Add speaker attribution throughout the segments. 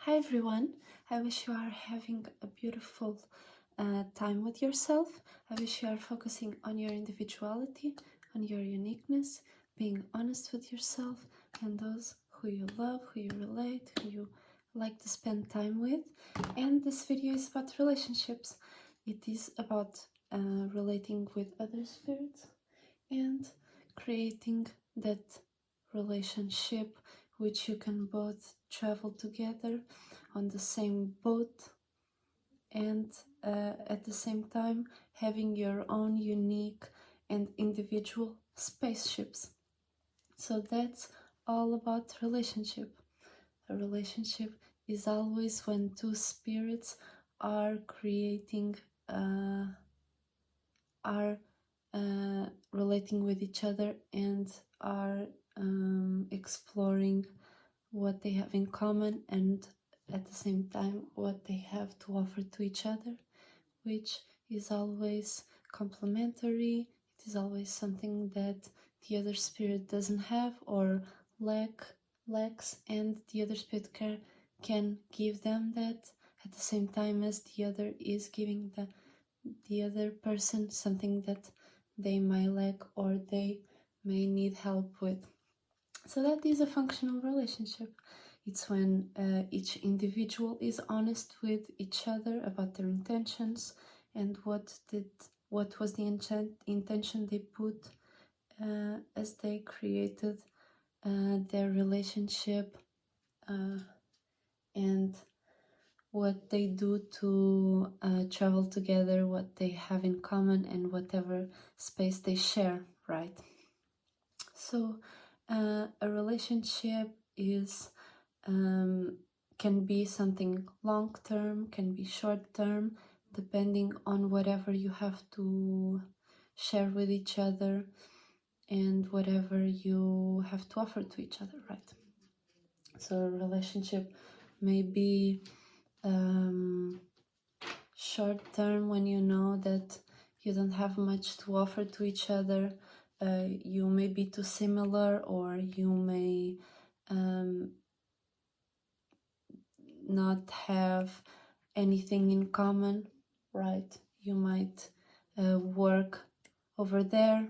Speaker 1: Hi everyone, I wish you are having a beautiful time with yourself. I wish you are focusing on your individuality, on your uniqueness, being honest with yourself and those who you love, who you relate, who you like to spend time with. And this video is about relationships. It is about relating with other spirits and creating that relationship which you can both travel together on the same boat and at the same time having your own unique and individual spaceships. So that's all about relationship. A relationship is always when two spirits are creating relating with each other and are exploring what they have in common and at the same time what they have to offer to each other, which is always complementary. It is always something that the other spirit doesn't have or lacks, and the other spirit can give them that at the same time as the other is giving the other person something that they might lack or they may need help with. So that is a functional relationship. It's when each individual is honest with each other about their intentions and what was the intention they put as they created their relationship and what they do to travel together, what they have in common, and whatever space they share, right? So a relationship is can be something long-term, can be short-term, depending on whatever you have to share with each other and whatever you have to offer to each other, right? So a relationship may be short-term when you know that you don't have much to offer to each other. You may be too similar, or you may not have anything in common, right? You might work over there,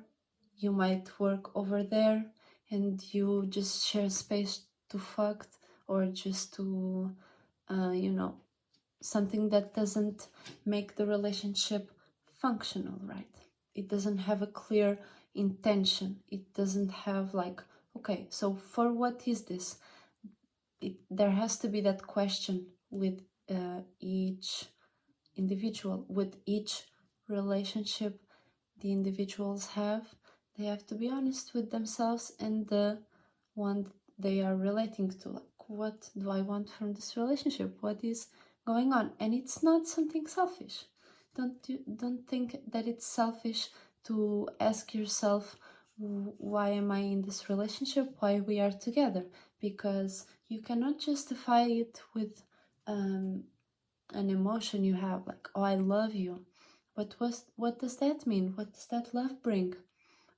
Speaker 1: you might work over there, and you just share space to fuck or just to, something that doesn't make the relationship functional, right? It doesn't have a clear intention. It doesn't have like, okay, so for what is this? There has to be that question with each individual, with each relationship the individuals have. They have to be honest with themselves and the one they are relating to. Like, what do I want from this relationship? What is going on? And it's not something selfish. Don't think that it's selfish to ask yourself, why am I in this relationship? Why we are together? Because you cannot justify it with an emotion you have, like, oh, I love you. But what does that mean? What does that love bring?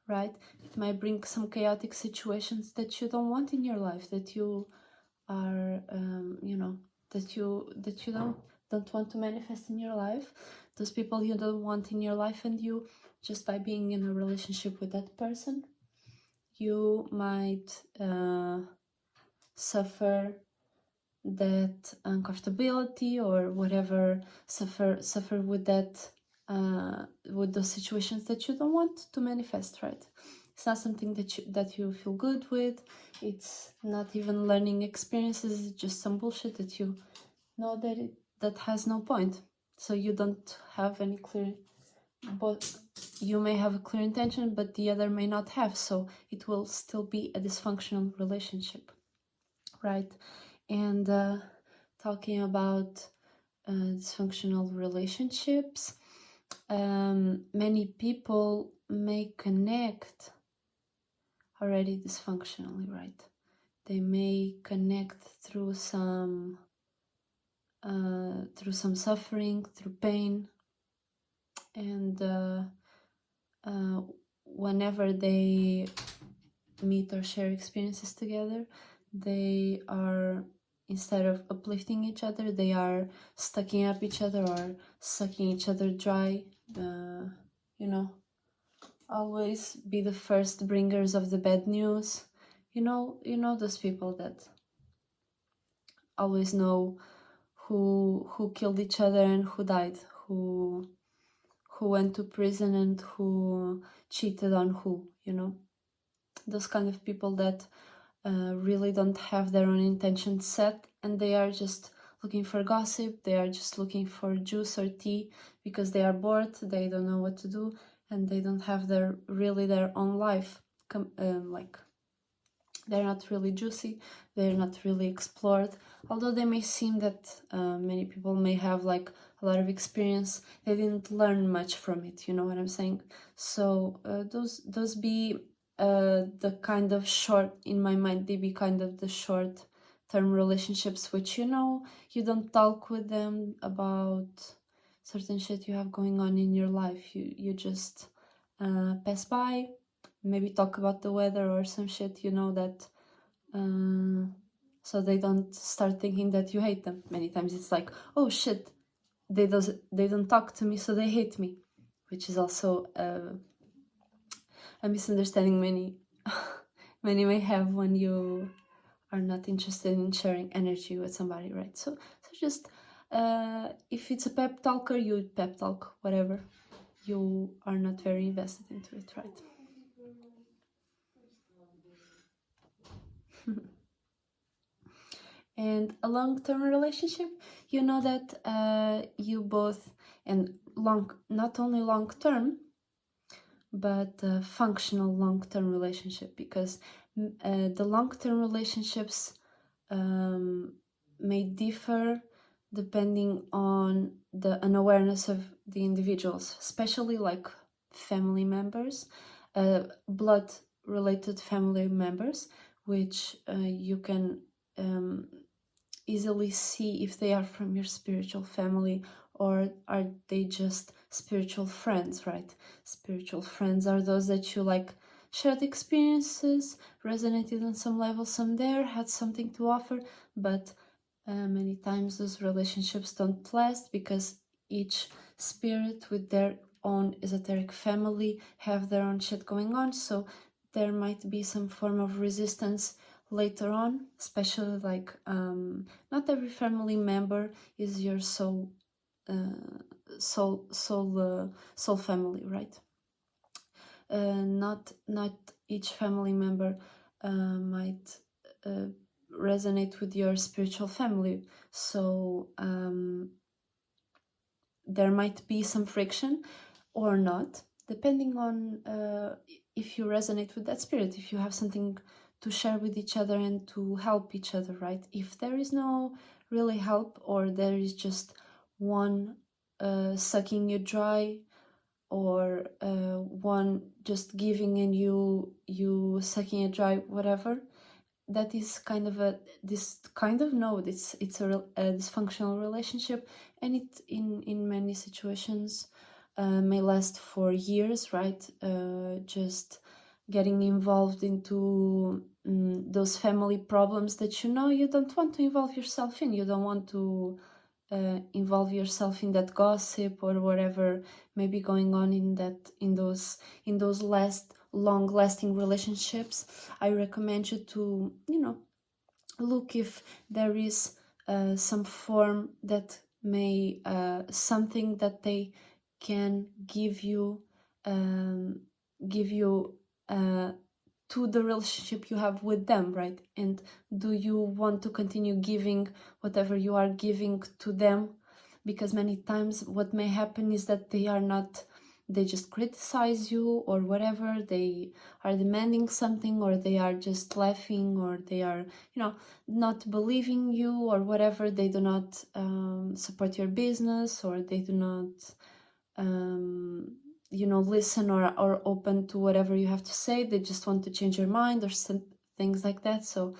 Speaker 1: Right? It might bring some chaotic situations that you don't want in your life, that you are, that you don't want to manifest in your life. Those people you don't want in your life, and you, just by being in a relationship with that person, you might suffer that uncomfortability or whatever, suffer with that with those situations that you don't want to manifest, right? It's not something that you feel good with. It's not even learning experiences. It's just some bullshit that you know that has no point. So you don't have any clear, but you may have a clear intention, but the other may not have. So it will still be a dysfunctional relationship, right? And talking about dysfunctional relationships, many people may connect already dysfunctionally, right? They may connect through some suffering, through pain, and whenever they meet or share experiences together, they are instead of uplifting each other, they are sucking up each other or sucking each other dry. You know, always be the first bringers of the bad news. You know those people that always know who killed each other and who died, who went to prison and who cheated on who, those kind of people that really don't have their own intentions set, and they are just looking for gossip, they are just looking for juice or tea because they are bored, they don't know what to do, and they don't have their own life. Like, they're not really juicy, they're not really explored, although they may seem that many people may have like a lot of experience, they didn't learn much from it, you know what I'm saying? So those be the kind of short, in my mind, they be kind of the short term relationships, which you don't talk with them about certain shit you have going on in your life. You just pass by, maybe talk about the weather or some shit, that so they don't start thinking that you hate them. Many times it's like, oh shit, they don't talk to me, so they hate me, which is also a misunderstanding many many may have when you are not interested in sharing energy with somebody, right? So just if it's a pep talker, you pep talk, whatever. You are not very invested into it, right? And a long-term relationship, you know that you both, and not only long-term, but functional long-term relationship, because the long-term relationships may differ depending on the unawareness of the individuals, especially like family members, blood related family members, which you can easily see if they are from your spiritual family or are they just spiritual friends, right? Spiritual friends are those that you like shared experiences, resonated on some level, some there, had something to offer, but many times those relationships don't last because each spirit with their own esoteric family have their own shit going on, so there might be some form of resistance later on, especially like not every family member is your soul family, right? Not each family member might resonate with your spiritual family, so there might be some friction or not, depending on if you resonate with that spirit, if you have something to share with each other and to help each other, right? If there is no really help, or there is just one sucking you dry, or one just giving and you sucking it dry, whatever, that is kind of a dysfunctional relationship, and it in many situations may last for years, right? Just getting involved into those family problems that you don't want to involve yourself in. You don't want to involve yourself in that gossip or whatever may be going on in those long-lasting relationships. I recommend you to look if there is some form that may something that they can give you to the relationship you have with them, right? And do you want to continue giving whatever you are giving to them? Because many times what may happen is that they just criticize you or whatever, they are demanding something, or they are just laughing, or they are not believing you or whatever. They do not support your business, or they do not listen or open to whatever you have to say. They just want to change your mind or some things like that. So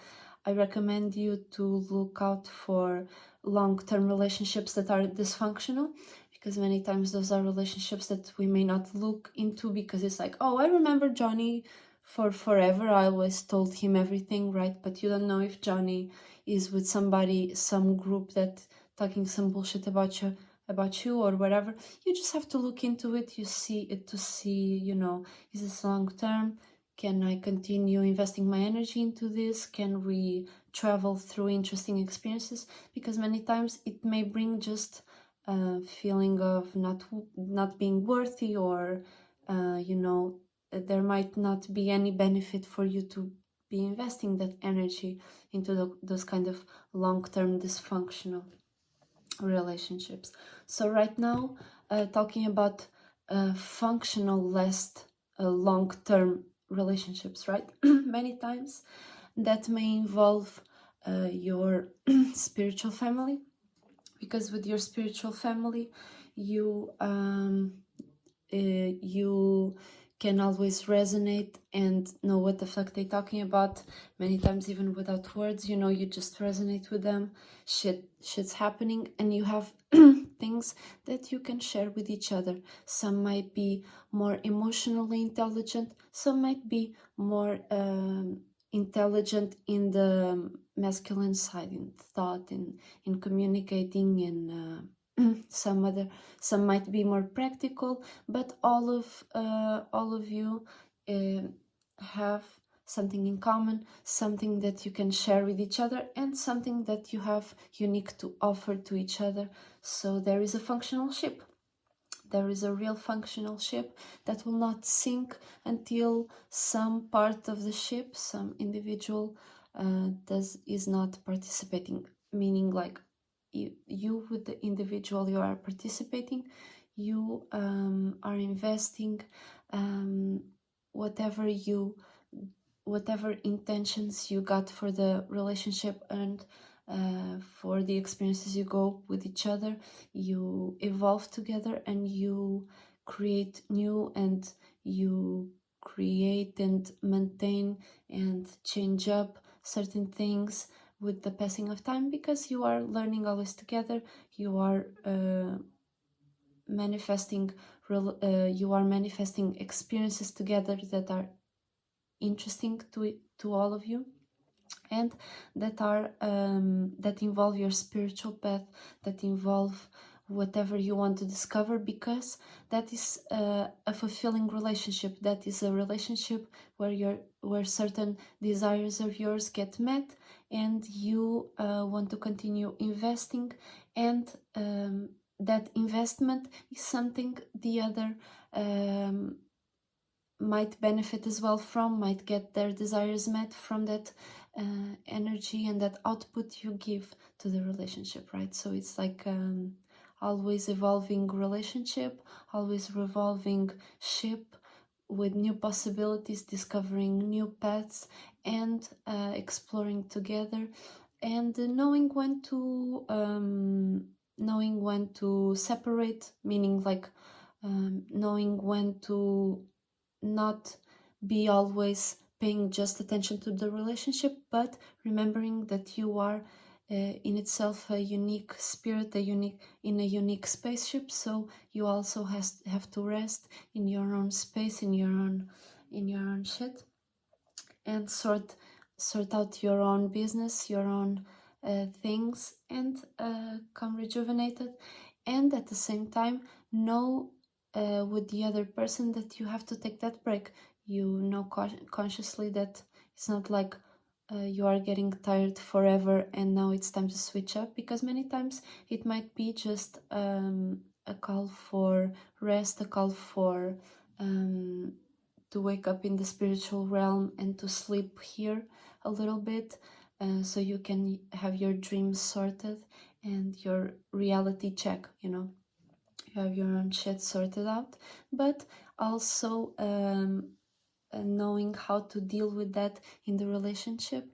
Speaker 1: I recommend you to look out for long-term relationships that are dysfunctional, because many times those are relationships that we may not look into because it's like, oh, I remember Johnny for forever. I always told him everything, right? But you don't know if Johnny is with somebody, some group that talking some bullshit about you or whatever. You just have to look into it. You see it to see, you know, is this long term? Can I continue investing my energy into this? Can we travel through interesting experiences? Because many times it may bring just a feeling of not being worthy, or you know, there might not be any benefit for you to be investing that energy into those kind of long-term dysfunctional relationships. So right now, talking about functional, less long-term relationships, right? Many times that may involve your spiritual family, because with your spiritual family, you you can always resonate and know what the fuck they're talking about. Many times, even without words, you know, you just resonate with them. Shit's happening, and you have things that you can share with each other. Some might be more emotionally intelligent, some might be more intelligent in the masculine side, in thought, in communicating, in some might be more practical, but all of you have something in common, something that you can share with each other, and something that you have unique to offer to each other. So there is a functional ship. There is a real functional ship that will not sink until some part of the ship, some individual, is not participating. Meaning, like, you with the individual you are participating, you are investing whatever intentions you got for the relationship, and for the experiences you go with each other. You evolve together, and you create new, and you create and maintain and change up certain things with the passing of time, because you are learning always together. You are manifesting experiences together that are interesting to all of you, and that are that involve your spiritual path, that involve whatever you want to discover, because that is a fulfilling relationship. That is a relationship where certain desires of yours get met, and you want to continue investing, and that investment is something the other might benefit as well from, might get their desires met from that energy and that output you give to the relationship, right? So it's like always evolving relationship, always revolving ship, with new possibilities, discovering new paths, and exploring together, and knowing when to separate, meaning like knowing when to not be always paying just attention to the relationship, but remembering that you are in itself a unique spirit, in a unique spaceship. So you also have to rest in your own space, in your own shit, and sort out your own business, your own things, and come rejuvenated. And at the same time, know with the other person that you have to take that break. You know consciously that it's not like you are getting tired forever and now it's time to switch up, because many times it might be just a call for rest, a call for to wake up in the spiritual realm and to sleep here a little bit, so you can have your dreams sorted and your reality check, you know, you have your own shit sorted out, but also knowing how to deal with that in the relationship,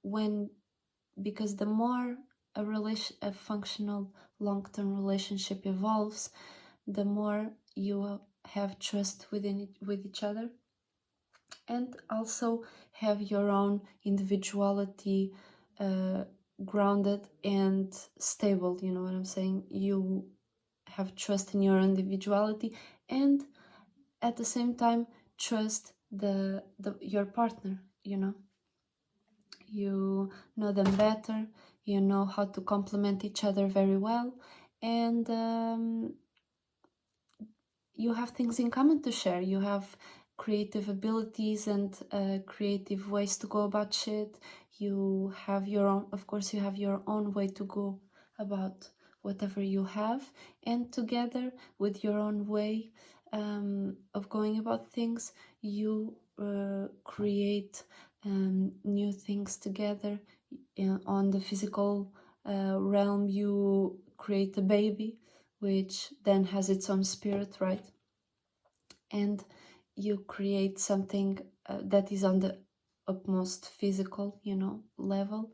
Speaker 1: when because the more a functional long-term relationship evolves, the more you have trust with each other, and also have your own individuality grounded and stable. You know what I'm saying? You have trust in your individuality, and at the same time trust your partner, you know. You know them better, you know how to complement each other very well, and you have things in common to share. You have creative abilities and creative ways to go about shit. You have your own, of course, you have your own way to go about whatever you have, and together with your own way of going about things, you create new things together. On the physical realm, you create a baby, which then has its own spirit, right? And you create something that is on the utmost physical, you know, level.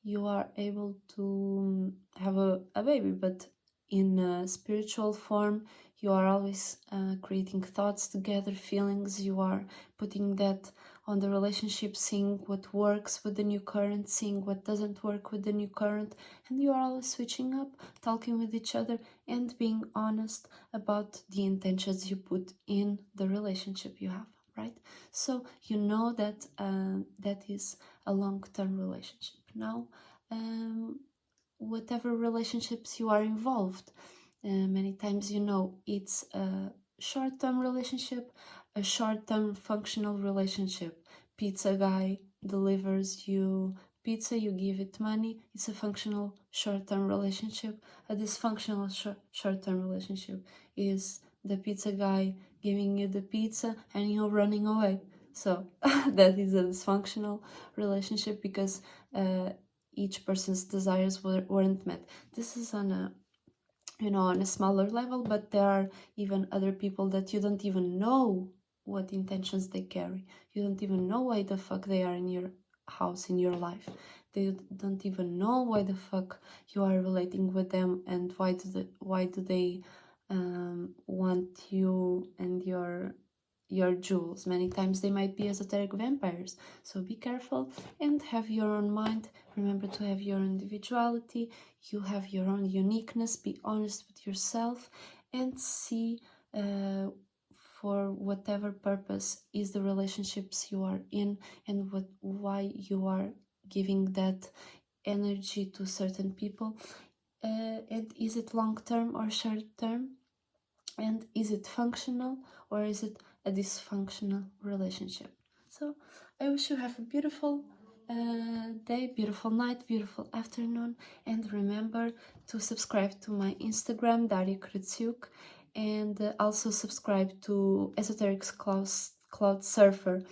Speaker 1: You are able to have a baby, but in a spiritual form, you are always creating thoughts together, feelings. You are putting that on the relationship, seeing what works with the new current, seeing what doesn't work with the new current, and you are always switching up, talking with each other, and being honest about the intentions you put in the relationship you have, right? So you know that that is a long-term relationship. Now, whatever relationships you are involved, many times, you know, it's a short-term relationship, a short-term functional relationship. Pizza guy delivers you pizza, you give it money. It's a functional short-term relationship. A dysfunctional short-term relationship is the pizza guy giving you the pizza and you're running away. So that is a dysfunctional relationship because each person's desires weren't met. This is on a, you know, on a smaller level, but there are even other people that you don't even know what intentions they carry. You don't even know why the fuck they are in your house, in your life. They don't even know why the fuck you are relating with them, and why do they want you and your jewels. Many times they might be esoteric vampires, so be careful and have your own mind. Remember to have your individuality. You have your own uniqueness. Be honest with yourself and see for whatever purpose is the relationships you are in, and why you are giving that energy to certain people, and is it long term or short term, and is it functional or is it a dysfunctional relationship. So I wish you have a beautiful day, beautiful night, beautiful afternoon, and remember to subscribe to my Instagram, Daria Krutsiuk, and also subscribe to Esoteric Cloud Surfer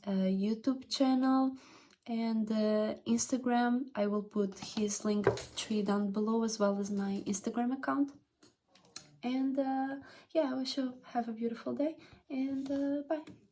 Speaker 1: YouTube channel and Instagram. I will put his link tree down below, as well as my Instagram account. And yeah, I wish you have a beautiful day, and bye.